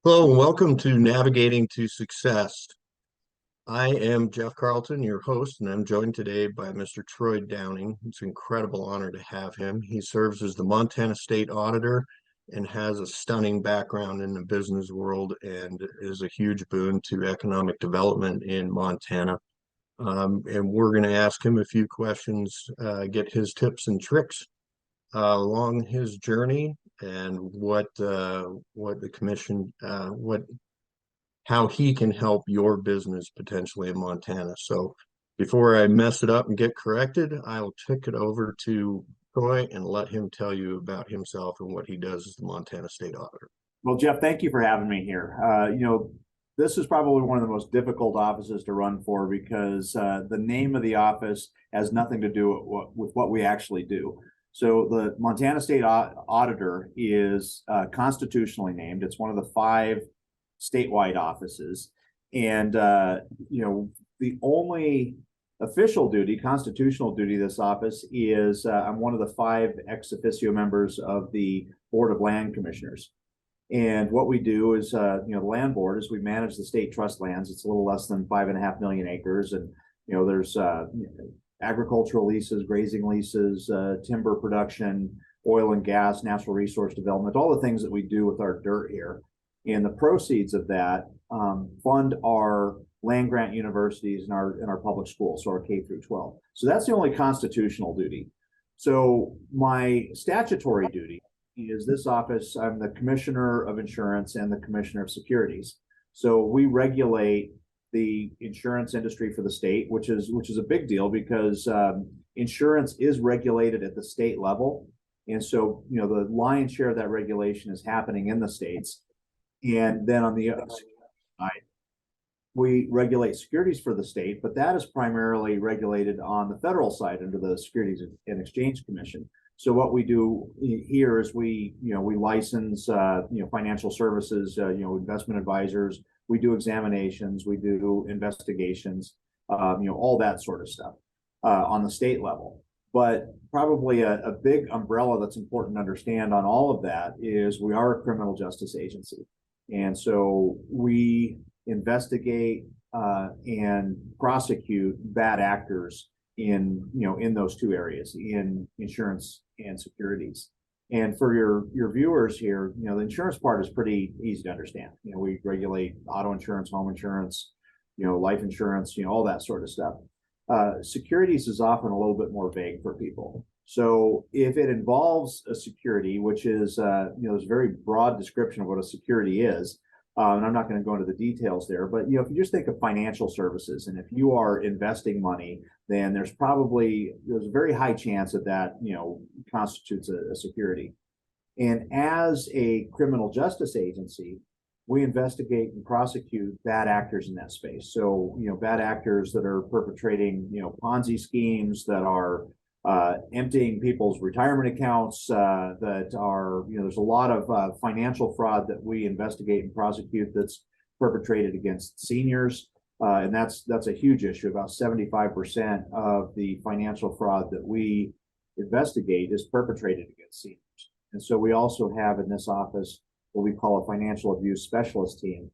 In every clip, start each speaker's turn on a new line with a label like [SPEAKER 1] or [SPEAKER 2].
[SPEAKER 1] Hello, and welcome to Navigating to Success. I am Jeff Carlton, your host, and I'm joined today by Mr. Troy Downing. It's an incredible honor to have him. He serves as the Montana State Auditor and has a stunning background in the business world and is a huge boon to economic development in Montana. And we're going to ask him a few questions, get his tips and tricks along his journey and what the commission what how he can help your business potentially in Montana. So before I mess it up and get corrected, I'll kick it over to Troy and let him tell you about himself and what he does as the Montana State Auditor.
[SPEAKER 2] Well, Jeff, thank you for having me here. This is probably one of the most difficult offices to run for because the name of the office has nothing to do with what we actually do. So the Montana State Auditor is constitutionally named. It's one of the five statewide offices. And, the only official duty, constitutional duty of this office is I'm one of the five ex officio members of the Board of Land Commissioners. And what we do is, the land board is we manage the state trust lands. It's a little less than 5.5 million acres. And, there's agricultural leases, grazing leases, timber production, oil and gas, natural resource development, all the things that we do with our dirt here. And the proceeds of that fund our land grant universities and our public schools, so our K through 12. So that's the only constitutional duty. So my statutory duty is this office. I'm the Commissioner of Insurance and the Commissioner of Securities. So we regulate the insurance industry for the state, which is a big deal because insurance is regulated at the state level. And so, the lion's share of that regulation is happening in the states. And then on the other side, we regulate securities for the state, but that is primarily regulated on the federal side under the Securities and Exchange Commission. So what we do here is we license, financial services, investment advisors. We do examinations, we do investigations, all that sort of stuff on the state level. But probably a big umbrella that's important to understand on all of that is we are a criminal justice agency. And so we investigate and prosecute bad actors in those two areas, in insurance and securities. And for your viewers here, the insurance part is pretty easy to understand. We regulate auto insurance, home insurance, life insurance, all that sort of stuff. Securities is often a little bit more vague for people. So if it involves a security, which is, there's a very broad description of what a security is, and I'm not going to go into the details there, but, if you just think of financial services, and if you are investing money, then there's a very high chance that constitutes a security. And as a criminal justice agency, we investigate and prosecute bad actors in that space. So, bad actors that are perpetrating, Ponzi schemes, that are emptying people's retirement accounts, that are, there's a lot of financial fraud that we investigate and prosecute that's perpetrated against seniors. And that's a huge issue. About 75% of the financial fraud that we investigate is perpetrated against seniors. And so we also have in this office what we call a financial abuse specialist team.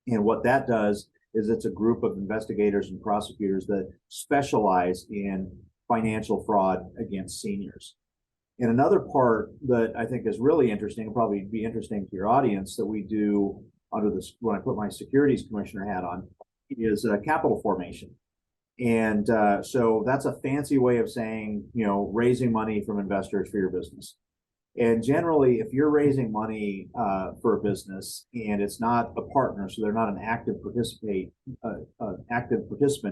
[SPEAKER 2] And what that does is it's a group of investigators and prosecutors that specialize in financial fraud against seniors. And another part that I think is really interesting, and probably be interesting to your audience, that we do under this, when I put my securities commissioner hat on, is capital formation. And so that's a fancy way of saying, raising money from investors for your business. And generally, if you're raising money for a business and it's not a partner, so they're not an active participant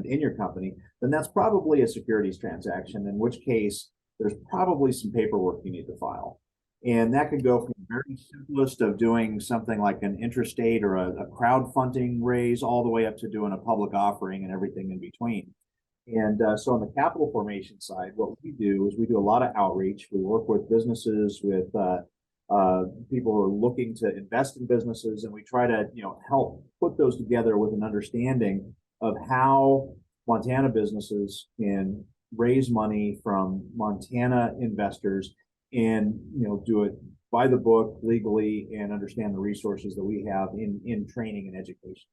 [SPEAKER 2] in your company, then that's probably a securities transaction, in which case there's probably some paperwork you need to file. And that could go from the very simplest of doing something like an interstate or a crowdfunding raise all the way up to doing a public offering and everything in between. And so on the capital formation side, what we do is we do a lot of outreach. We work with businesses, with people who are looking to invest in businesses, and we try to help put those together with an understanding of how Montana businesses can raise money from Montana investors and do it by the book legally and understand the resources that we have in training and education.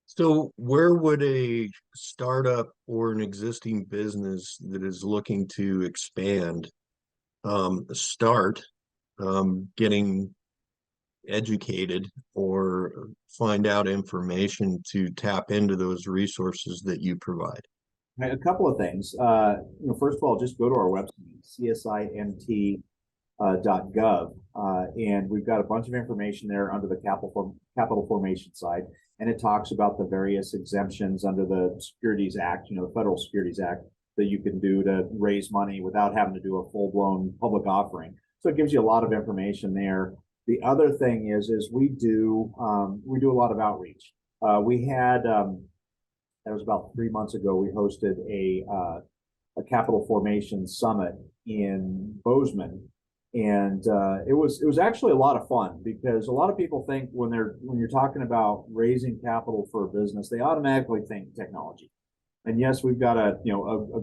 [SPEAKER 1] So where would a startup or an existing business that is looking to expand start getting educated or find out information to tap into those resources that you provide?
[SPEAKER 2] A couple of things. First of all, just go to our website, csint.gov, and we've got a bunch of information there under the capital formation side, and it talks about the various exemptions under the Securities Act, the Federal Securities Act, that you can do to raise money without having to do a full-blown public offering. So it gives you a lot of information there. The other thing is we do a lot of outreach. We had that was about 3 months ago. We hosted a capital formation summit in Bozeman, and it was actually a lot of fun, because a lot of people think when you're talking about raising capital for a business, they automatically think technology. And yes, we've got a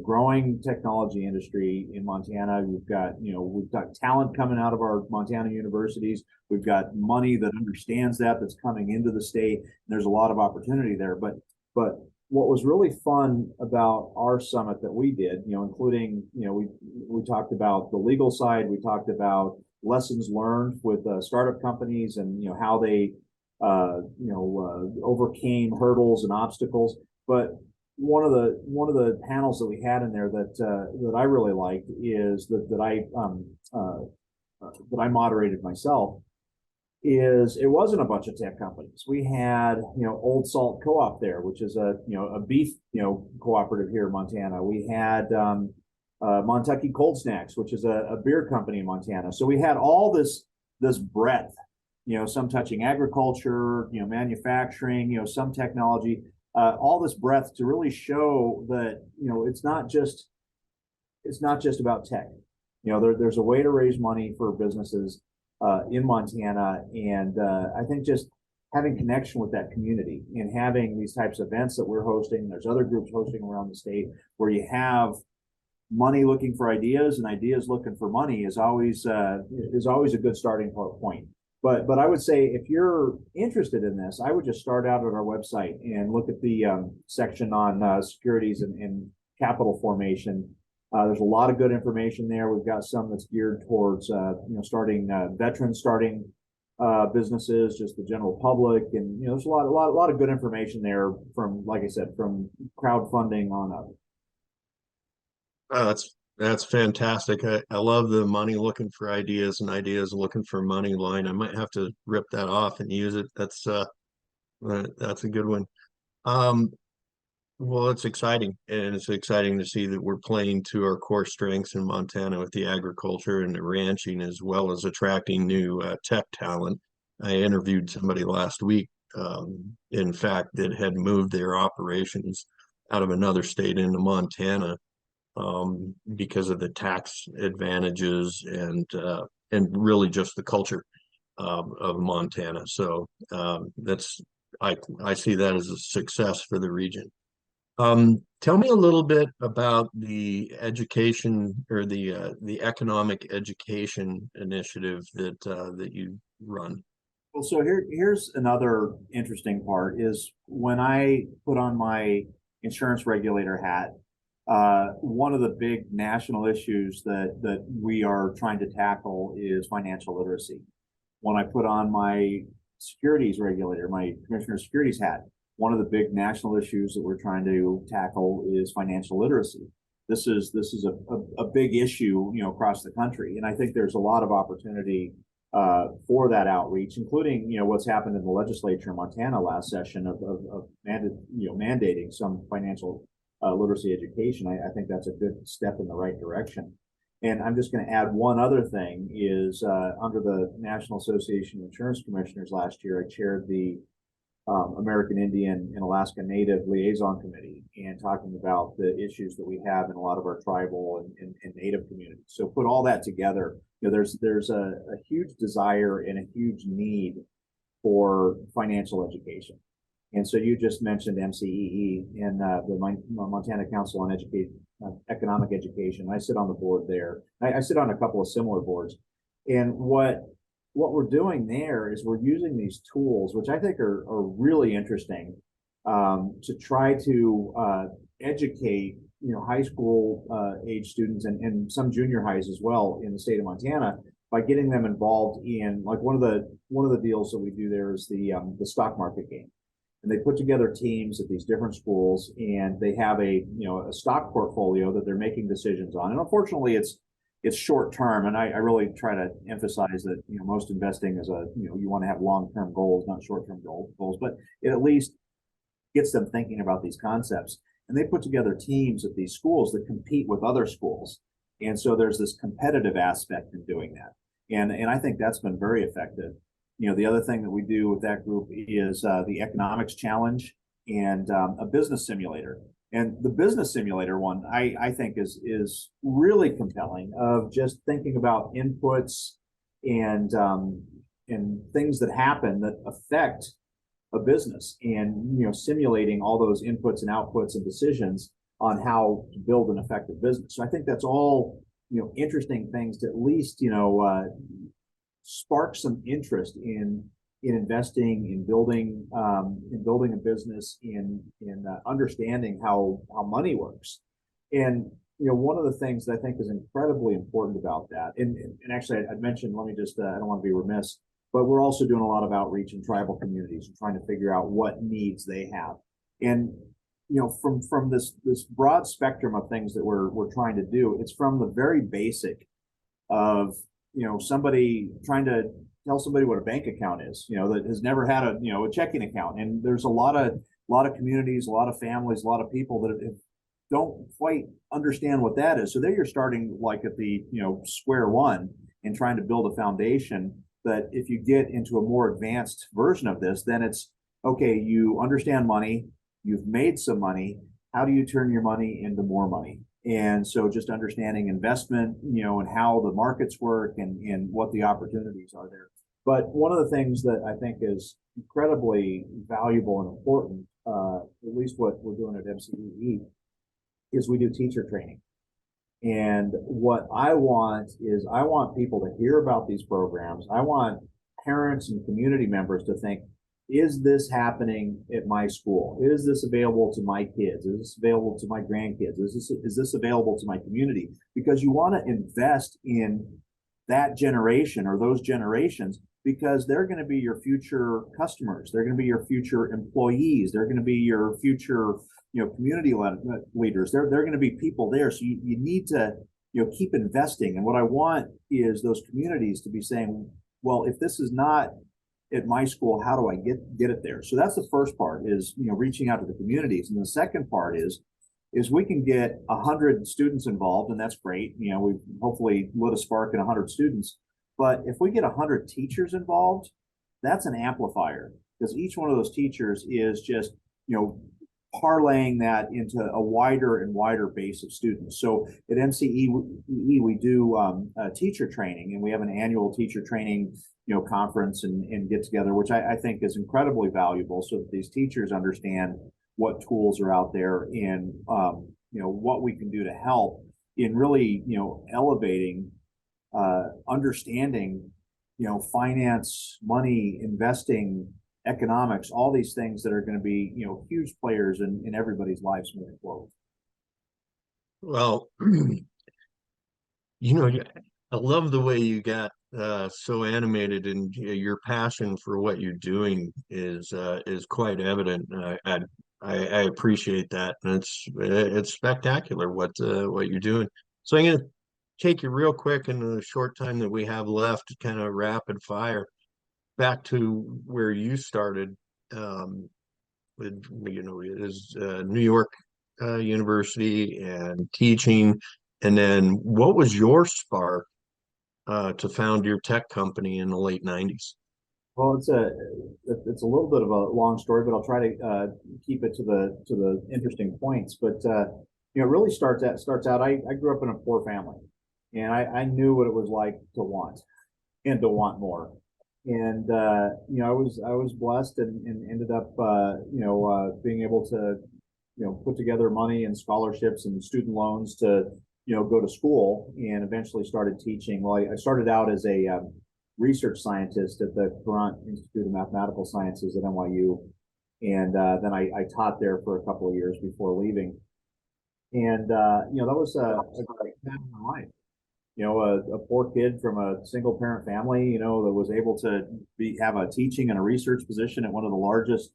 [SPEAKER 2] growing technology industry in Montana. We've got talent coming out of our Montana universities. We've got money that understands that's coming into the state. And there's a lot of opportunity there. But what was really fun about our summit that we did, including, we talked about the legal side, we talked about lessons learned with startup companies, and how they overcame hurdles and obstacles. But one of the panels that we had in there that I really liked is that I moderated myself. It wasn't a bunch of tech companies. We had Old Salt Co-op there, which is a beef cooperative here in Montana. We had Montucky Cold Snacks, which is a beer company in Montana. So we had all this breadth, some touching agriculture, manufacturing, some technology. All this breadth to really show that it's not just about tech. There's a way to raise money for businesses in Montana, and I think just having connection with that community and having these types of events that we're hosting. There's other groups hosting around the state where you have money looking for ideas and ideas looking for money is always a good starting point. But I would say if you're interested in this, I would just start out at our website and look at the section on securities and capital formation. There's a lot of good information there. We've got some that's geared towards starting veterans starting businesses, just the general public, and there's a lot of good information there from, like I said, from crowdfunding on up.
[SPEAKER 1] Oh, that's fantastic. I love the money looking for ideas and ideas looking for money line. I might have to rip that off and use it. That's a good one. Um, well, it's exciting, and it's exciting to see that we're playing to our core strengths in Montana with the agriculture and the ranching, as well as attracting new tech talent. I interviewed somebody last week, in fact, that had moved their operations out of another state into Montana because of the tax advantages and really just the culture of Montana. So I see that as a success for the region. Tell me a little bit about the education or the economic education initiative that you run.
[SPEAKER 2] Well, so here's another interesting part is when I put on my insurance regulator hat, one of the big national issues that we are trying to tackle is financial literacy. When I put on my securities regulator, my commissioner of securities hat, one of the big national issues that we're trying to tackle is financial literacy. This is a big issue, across the country, and I think there's a lot of opportunity for that outreach, including what's happened in the legislature in Montana last session of mandating some financial literacy education. I think that's a good step in the right direction. And I'm just going to add one other thing is under the National Association of Insurance Commissioners last year, I chaired the American Indian and Alaska Native Liaison Committee, and talking about the issues that we have in a lot of our tribal and Native communities. So put all that together, there's a huge desire and a huge need for financial education. And so you just mentioned MCEE and the Montana Council on Economic Education. I sit on the board there. I sit on a couple of similar boards. And what we're doing there is we're using these tools, which I think are really interesting, to try to educate high school age students and some junior highs as well in the state of Montana by getting them involved in like one of the deals that we do there is the stock market game. And they put together teams at these different schools, and they have a stock portfolio that they're making decisions on. And unfortunately, it's short term, and I really try to emphasize that most investing is you want to have long term goals, not short term goals, but it at least gets them thinking about these concepts. And they put together teams at these schools that compete with other schools, and so there's this competitive aspect in doing that, and I think that's been very effective. The other thing that we do with that group is the economics challenge and a business simulator. And the business simulator one, I think is really compelling of just thinking about inputs and things that happen that affect a business, and simulating all those inputs and outputs and decisions on how to build an effective business. So I think that's all interesting things to at least spark some interest in investing, in building a business, in understanding how money works. And one of the things that I think is incredibly important about that, and actually I'd mentioned, let me just I don't want to be remiss, but we're also doing a lot of outreach in tribal communities and trying to figure out what needs they have. And from this broad spectrum of things that we're trying to do, it's from the very basic of somebody trying to tell somebody what a bank account is, that has never had a checking account. And there's a lot of communities, a lot of families, a lot of people that don't quite understand what that is. So there you're starting like at the square one and trying to build a foundation that if you get into a more advanced version of this, then it's okay, you understand money, you've made some money, how do you turn your money into more money? And so just understanding investment, and how the markets work and what the opportunities are there. But one of the things that I think is incredibly valuable and important, at least what we're doing at MCEE, is we do teacher training. And what I want is I want people to hear about these programs. I want parents and community members to think, is this happening at my school? Is this available to my kids? Is this available to my grandkids? Is this available to my community? Because you want to invest in that generation or those generations, because they're going to be your future customers. They're going to be your future employees. They're going to be your future, community leaders. They're going to be people there. So you need to, keep investing. And what I want is those communities to be saying, well, if this is not at my school, how do I get it there? So that's the first part is, reaching out to the communities. And the second part is we can get 100 students involved, and that's great. We hopefully lit a spark in 100 students. But if we get 100 teachers involved, that's an amplifier, because each one of those teachers is just, parlaying that into a wider and wider base of students. So at MCE, we do teacher training, and we have an annual teacher training conference and get together, which I think is incredibly valuable, so that these teachers understand what tools are out there and what we can do to help in really elevating understanding finance, money, investing, economics, all these things that are going to be huge players in everybody's lives moving forward.
[SPEAKER 1] Well, I love the way you got so animated, and your passion for what you're doing is quite evident. I appreciate that, and it's spectacular what you're doing. So I'm going to take you real quick in the short time that we have left, kind of rapid fire, back to where you started. With is New York University and teaching, and then what was your spark to found your tech company in the late 90s?
[SPEAKER 2] Well, it's a little bit of a long story, but I'll try to keep it to the interesting points. But it really starts out. I grew up in a poor family, and I knew what it was like to want and to want more. And I was blessed and ended up being able to put together money and scholarships and student loans to go to school and eventually started teaching. Well, I started out as a research scientist at the Courant Institute of Mathematical Sciences at NYU. And then I taught there for a couple of years before leaving. And, that was a great time in my life. A poor kid from a single parent family, that was able to have a teaching and a research position at one of the largest,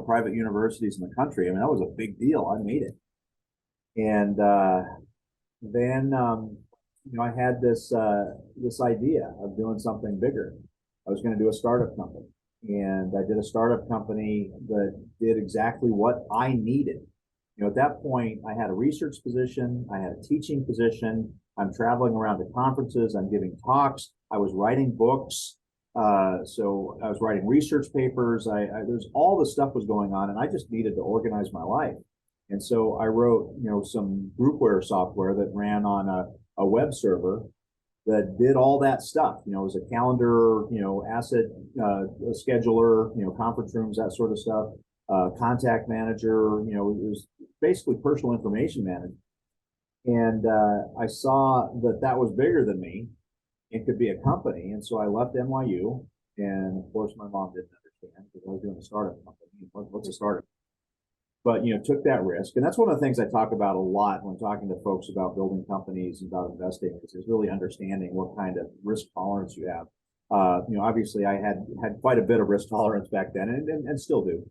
[SPEAKER 2] private universities in the country. I mean, that was a big deal. I made it. And then, I had this idea of doing something bigger. I was going to do a startup company, and I did a startup company that did exactly what I needed. At that point, I had a research position, I had a teaching position. I'm traveling around to conferences, I'm giving talks, I was writing books. So I was writing research papers. There's all this stuff was going on, and I just needed to organize my life. And so I wrote, some groupware software that ran on a web server that did all that stuff. It was a calendar, asset a scheduler, conference rooms, that sort of stuff. Contact manager, it was basically personal information management. And I saw that was bigger than me and could be a company. And so I left NYU. And of course, my mom didn't understand because I was doing a startup company. What's a startup? But, took that risk. And that's one of the things I talk about a lot when talking to folks about building companies and about investing is really understanding what kind of risk tolerance you have. Obviously I had quite a bit of risk tolerance back then and still do.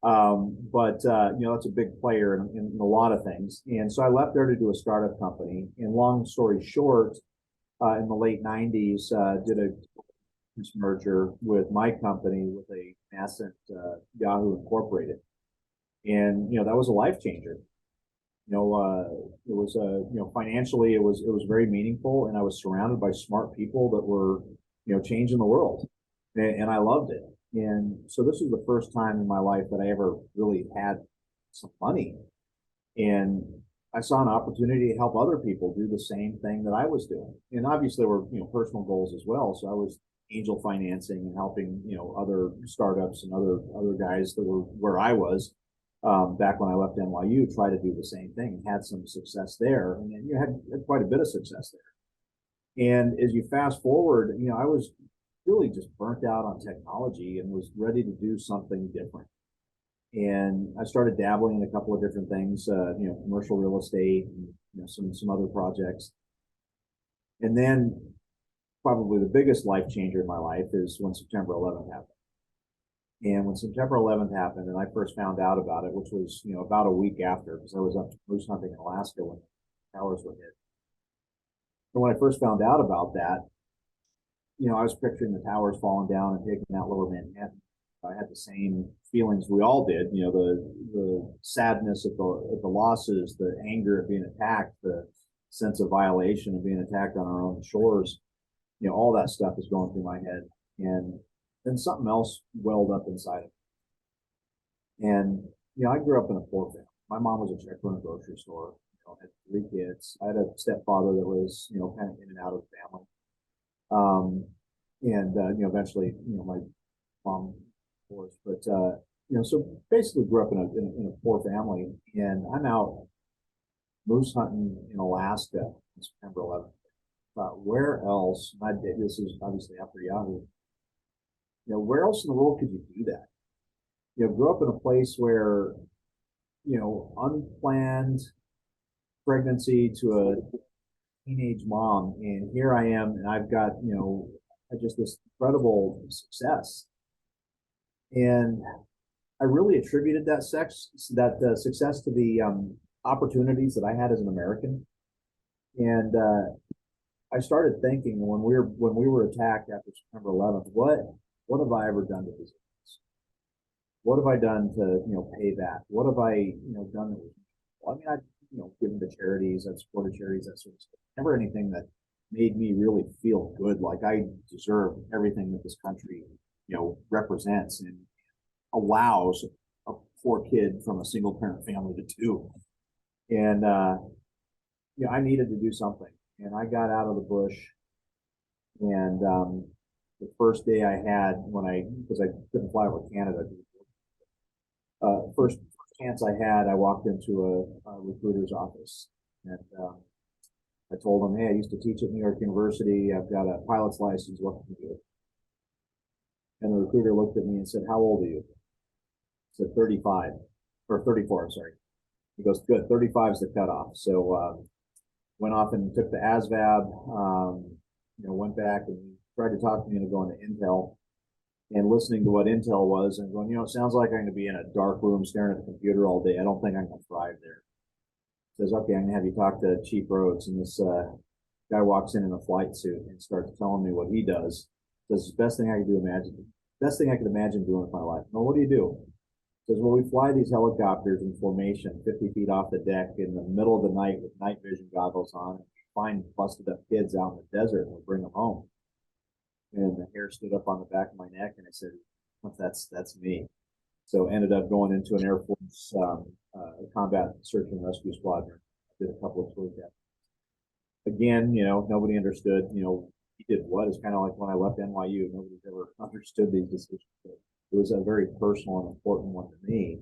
[SPEAKER 2] But it's a big player in a lot of things. And so I left there to do a startup company. And long story short, in the late 90s, did a merger with my company with a nascent Yahoo Incorporated. And, that was a life changer. It was, financially, it was very meaningful. And I was surrounded by smart people that were, changing the world. And I loved it. And so this was the first time in my life that I ever really had some money. And I saw an opportunity to help other people do the same thing that I was doing. And obviously there were, personal goals as well. So I was angel financing and helping, other startups and other guys that were where I was back when I left NYU, try to do the same thing, and had some success there. And then you had quite a bit of success there. And as you fast forward, I was really just burnt out on technology and was ready to do something different. And I started dabbling in a couple of different things, commercial real estate, and, some other projects. And then probably the biggest life changer in my life is when September 11th happened. And when September 11th happened, and I first found out about it, which was, about a week after, because I was up moose hunting in Alaska when the towers were hit. And when I first found out about that, I was picturing the towers falling down and taking out Lower Manhattan. I had the same feelings we all did, the sadness at the losses, the anger at being attacked, the sense of violation of being attacked on our own shores. All that stuff is going through my head. And then something else welled up inside of me. And, I grew up in a poor family. My mom was a checker in a grocery store, had 3 kids. I had a stepfather that was, kind of in and out of the family. Eventually, my mom divorced, but, so basically grew up in a poor family. And I'm out moose hunting in Alaska on September 11th. Where else, this is obviously after Yahoo, where else in the world could you do that? Grew up in a place where, unplanned pregnancy to a teenage mom, and here I am, and I've got, just this incredible success. And I really attributed that success to the opportunities that I had as an American. And I started thinking when we were attacked after September 11th, what have I ever done to this? What have I done to pay that? What have I done that was, well, I mean, I've given to charities, I've supported charities, that sort of stuff. Never anything that made me really feel good, like I deserve everything that this country represents and allows a poor kid from a single parent family to do. And I needed to do something, and I got out of the bush. And the first day I had because I couldn't fly over Canada, first chance I had, I walked into a recruiter's office, and I told him, hey, I used to teach at New York University. I've got a pilot's license. What can you do? And the recruiter looked at me and said, how old are you? I said, 35 or 34, I'm sorry. He goes, good, 35 is the cutoff. So went off and took the ASVAB, went back and tried to talk me into going to Intel and listening to what Intel was and going, it sounds like I'm going to be in a dark room staring at the computer all day. I don't think I'm going to thrive there. Says, okay, I'm going to have you talk to Chief Rhodes. And this guy walks in a flight suit and starts telling me what he does. Says, best thing I could imagine doing with my life. No, what do you do? Says, well, we fly these helicopters in formation 50 feet off the deck in the middle of the night with night vision goggles on, and find busted up kids out in the desert and we bring them home. And the hair stood up on the back of my neck, and I said, that's me. So ended up going into an Air Force combat search and rescue squadron. I did a couple of tours there. Again, nobody understood, he did what. It's kind of like when I left NYU, nobody's ever understood these decisions. It was a very personal and important one to me.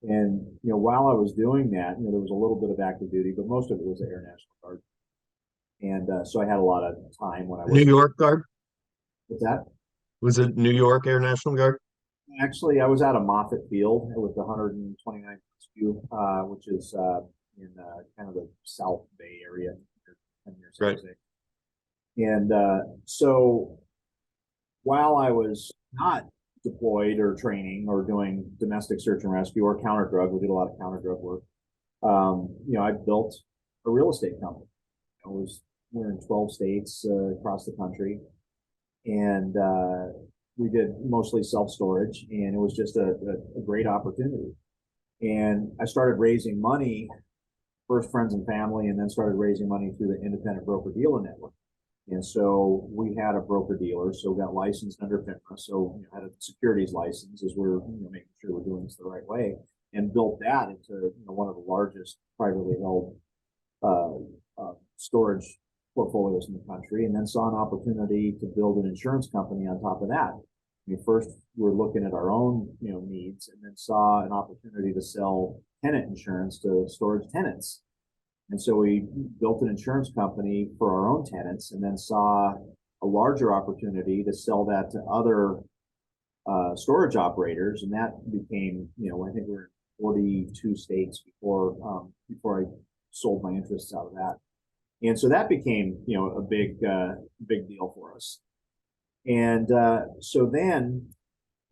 [SPEAKER 2] And, while I was doing that, there was a little bit of active duty, but most of it was the Air National Guard. And so I had a lot of time when I was.
[SPEAKER 1] New York Guard?
[SPEAKER 2] What's that?
[SPEAKER 1] Was it New York Air National Guard?
[SPEAKER 2] Actually, I was out of Moffett Field with the 129th Rescue, which is in kind of the South Bay area.
[SPEAKER 1] Right.
[SPEAKER 2] And so while I was not deployed or training or doing domestic search and rescue or counter drug, we did a lot of counter drug work. I built a real estate company. We're in 12 states across the country, and we did mostly self-storage, and it was just a great opportunity. And I started raising money, first friends and family, and then started raising money through the independent broker-dealer network. And so we had a broker-dealer, so we got licensed under FINRA, so had a securities license as we're making sure we're doing this the right way, and built that into one of the largest privately held storage portfolios in the country, and then saw an opportunity to build an insurance company on top of that. First, we're looking at our own needs, and then saw an opportunity to sell tenant insurance to storage tenants. And so we built an insurance company for our own tenants, and then saw a larger opportunity to sell that to other storage operators, and that became, I think we're in 42 states before I sold my interests out of that. And so that became, a big deal for us. And so then,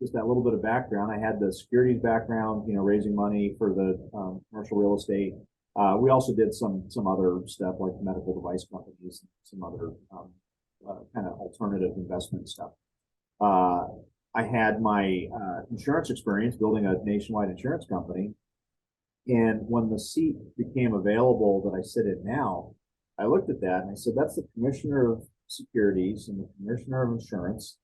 [SPEAKER 2] just that little bit of background, I had the securities background, raising money for the commercial real estate. We also did some other stuff like medical device companies, and some other kind of alternative investment stuff. I had my insurance experience building a nationwide insurance company. And when the seat became available that I sit in now, I looked at that and I said, that's the commissioner of securities and the commissioner of insurance.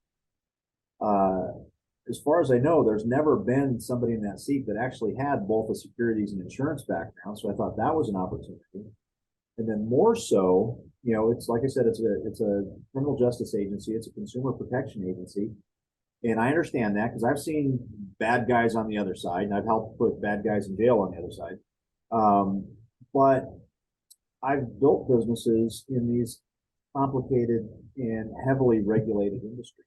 [SPEAKER 2] As far as I know, there's never been somebody in that seat that actually had both a securities and insurance background. So I thought that was an opportunity. And then more so, it's like I said, it's a criminal justice agency. It's a consumer protection agency. And I understand that because I've seen bad guys on the other side, and I've helped put bad guys in jail on the other side. But I've built businesses in these complicated and heavily regulated industries.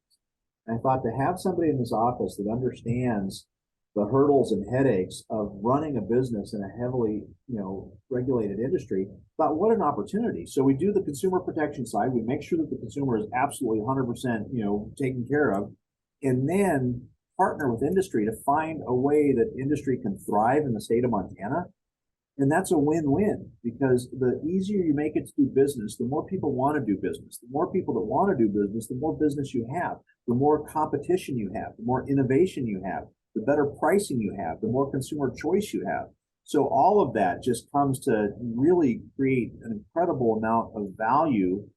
[SPEAKER 2] And I thought to have somebody in this office that understands the hurdles and headaches of running a business in a heavily, regulated industry, thought what an opportunity. So we do the consumer protection side. We make sure that the consumer is absolutely 100%, taken care of, and then partner with industry to find a way that industry can thrive in the state of Montana. And that's a win-win, because the easier you make it to do business, the more people want to do business. The more people that want to do business, the more business you have, the more competition you have, the more innovation you have, the better pricing you have, the more consumer choice you have. So all of that just comes to really create an incredible amount of value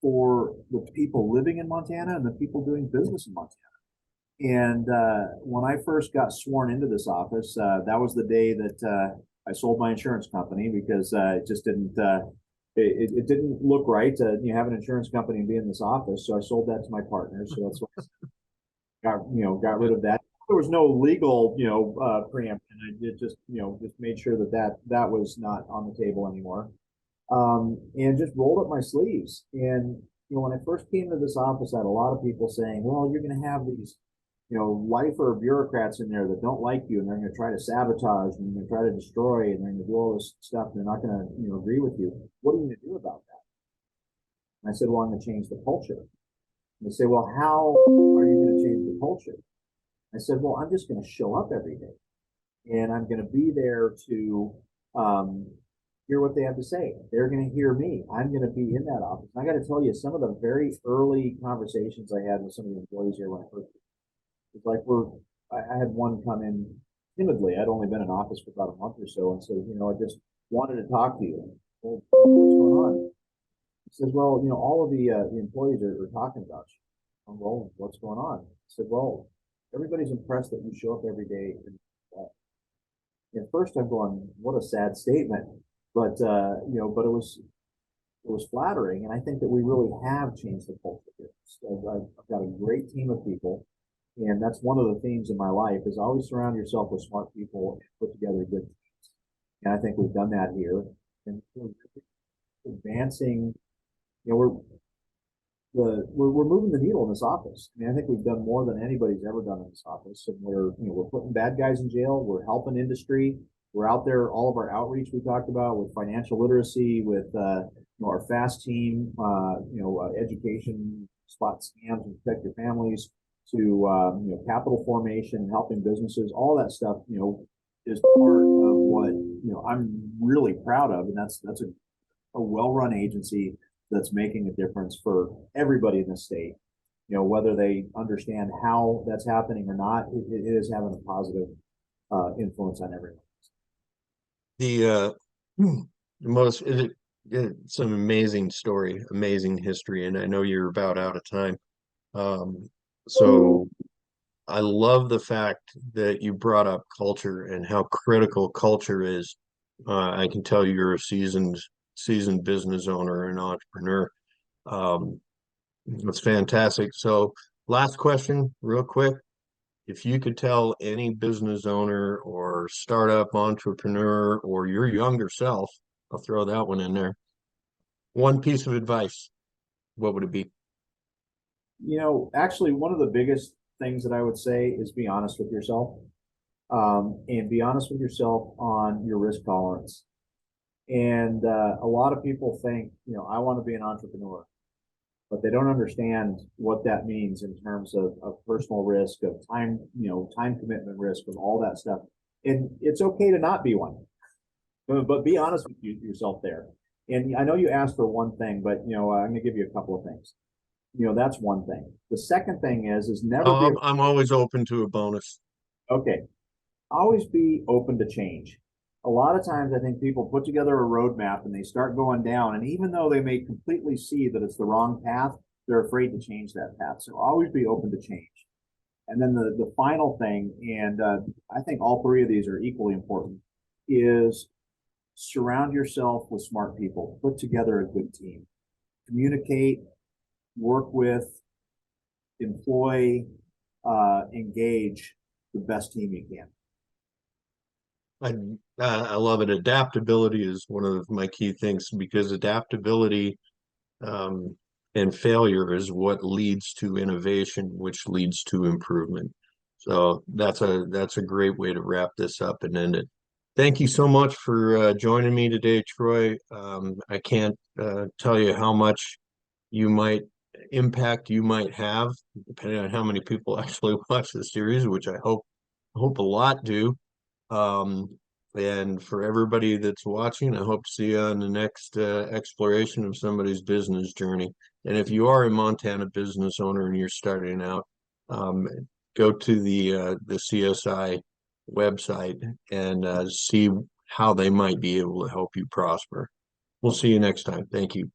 [SPEAKER 2] for the people living in Montana and the people doing business in Montana. And when I first got sworn into this office, that was the day that I sold my insurance company, because it just didn't it didn't look right to have an insurance company and be in this office. So I sold that to my partners. So that's why I got rid of that. There was no legal preemption. I did just made sure that was not on the table anymore. and just rolled up my sleeves. And when I first came to this office, I had a lot of people saying, "Well, you're going to have these, lifer bureaucrats in there that don't like you, and they're going to try to sabotage, and they're going to try to destroy, and they're going to do all this stuff. And they're not going to, agree with you. What are you going to do about that?" And I said, "Well, I'm going to change the culture." And they say, "Well, how are you going to change the culture?" I said, "Well, I'm just going to show up every day, and I'm going to be there to um, hear what they have to say. They're going to hear me. I'm going to be in that office." And I got to tell you, some of the very early conversations I had with some of the employees here when I first, it's like I had one come in timidly. I'd only been in office for about a month or so, and said, "I just wanted to talk to you." Well, what's going on? He says, "Well, all of the employees are talking about you." I'm rolling. What's going on? I said, "Well, everybody's impressed that you show up every day." And at first, I'm going, "What a sad statement," but but it was flattering, and I think that we really have changed the culture here. So I've got a great team of people, and that's one of the themes in my life: is always surround yourself with smart people and put together good teams. And I think we've done that here, and we're advancing. You know, we're moving the needle in this office. I mean, I think we've done more than anybody's ever done in this office, and we're putting bad guys in jail. We're helping industry. We're out there. All of our outreach we talked about with financial literacy, with our fast team, education, spot scams and protect your families, to capital formation and helping businesses. All that stuff, is part of what I'm really proud of, and that's a well-run agency that's making a difference for everybody in the state. Whether they understand how that's happening or not, it is having a positive influence on everyone.
[SPEAKER 1] The the most it's an amazing story, amazing history, and I know you're about out of time. Um, so I love the fact that you brought up culture and how critical culture is. I can tell you're a seasoned business owner and entrepreneur. Um, that's fantastic. So, last question, real quick. If you could tell any business owner or startup entrepreneur or your younger self, I'll throw that one in there, one piece of advice, what would it be?
[SPEAKER 2] Actually, one of the biggest things that I would say is be honest with yourself, and be honest with yourself on your risk tolerance. And a lot of people think, I want to be an entrepreneur, but they don't understand what that means in terms of personal risk, of time, time commitment risk, of all that stuff. And it's okay to not be one, but be honest with yourself there. And I know you asked for one thing, but I'm going to give you a couple of things. That's one thing. The second thing is never be
[SPEAKER 1] I'm always open to a bonus.
[SPEAKER 2] okay. Always be open to change. A lot of times, I think people put together a roadmap and they start going down, and even though they may completely see that it's the wrong path, they're afraid to change that path. So always be open to change. And then the final thing, and I think all three of these are equally important, is surround yourself with smart people. Put together a good team. Communicate, work with, employ, engage the best team you can.
[SPEAKER 1] I I love it. Adaptability is one of my key things because adaptability um, and failure is what leads to innovation, which leads to improvement. So that's a great way to wrap this up and end it. Thank you so much for joining me today, Troy. I can't tell you how much you might impact you might have, depending on how many people actually watch the series, which I hope a lot do. Um, and for everybody that's watching, I hope to see you on the next exploration of somebody's business journey. And if you are a Montana business owner and you're starting out, um, go to the CSI website and see how they might be able to help you prosper. We'll see you next time. Thank you.